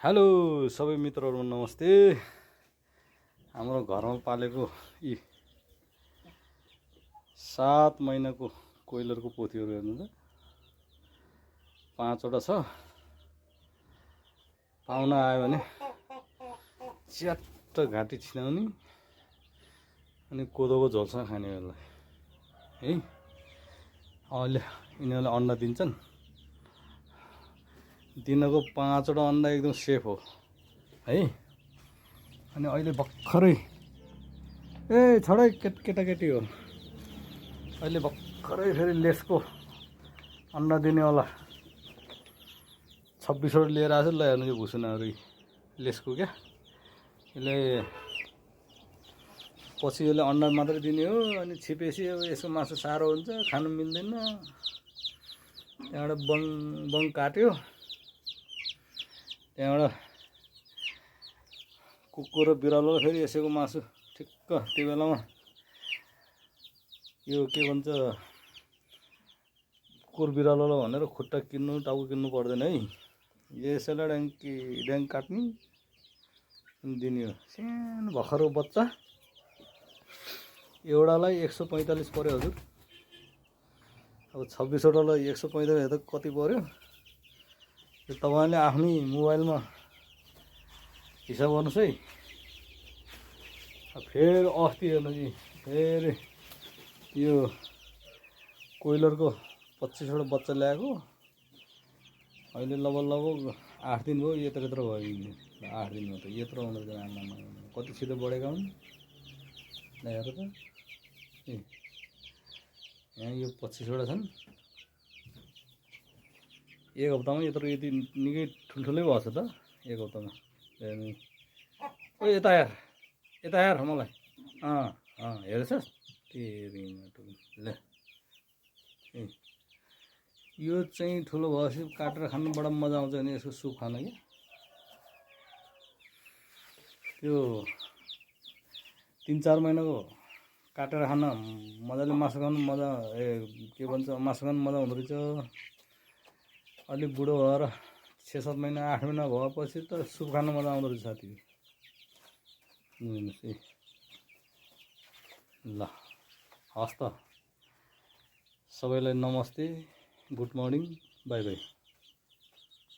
Hello सबै मित्रहरू नमस्ते। हाम्रो घरमा पालेको यी 7 महिनाको कोइलरको पोथीहरू हेर्नु त 5वटा छ। पाहुना आयो भने च्याट्ट घाँटी छिनाउने अनि कोदोको झोलसँग खाने बेला है। अहिले यिनीहरूले अन्डा दिन्छन्। दिनको 5वटा अन्डा एकदम सेफ हो है। अनि अहिले भर्खरै छोडै केटाकेटी हो, अहिले भर्खरै फेरि लेसको अन्डा दिनेवाला 26वटा लिएर आएको छ। ल हेर्नु यो भुसुनाहरू लेसको क्या। यसले पछि यसले अन्डा मात्रै दिने हो। अनि छिपेपछि अब यसको मासु साह्रो हुन्छ, खानु मिल्दैन। त्यहाँबाट बङ काट्यो, त्यहाँबाट कुकुर र बिरालो फेरि यसैको मासु ठिक्क त्यो बेलामा यो के भन्छ कुकुर बिरालोलाई भनेर खुट्टा किन्नु टाउको किन्नु पर्दैन है। यसैलाई ड्याङ काट्ने अनि दिने हो। सानो भर्खरको बच्चा एउटालाई 145 पर्यो हजुर। अब 26वटालाई 145 हेर्दा कति पर्यो यो तपाईँले आफ्नै मोबाइलमा हिसाब गर्नुहोस् है। फेरि अस्ति हेर्नु कि फेरि यो कोइलरको 25वटा बच्चा ल्याएको। अहिले लगभग 8 दिन भयो। यत्रो भयो 8 दिनमा त यत्रो हुँदो रहेछ। कति छिटो बढेका हुन् हेर त। यहाँ यो 25वटा छन्। एक हप्तामा यत्रो यति निकै ठुल्ठुलै भएको छ त एक हप्तामा। ओ यता हेर मलाई हेरेछस् ल। यो चाहिँ ठुलो भएपछि काटेर खानु बडा मजा आउँछ नि यसको सुप खान क्या। त्यो 3-4 महिनाको काटेर खान मजाले मासु खानु मजा के भन्छ मासु खानु मजा हुँदो रहेछ। अलिक बुढो भएर 6-7 महिना 8 महिना भएपछि त सुप खान मजा आउँदो रहेछ साथी। ल हस् त, सबैलाई नमस्ते, गुड मर्निङ, बाई बाई।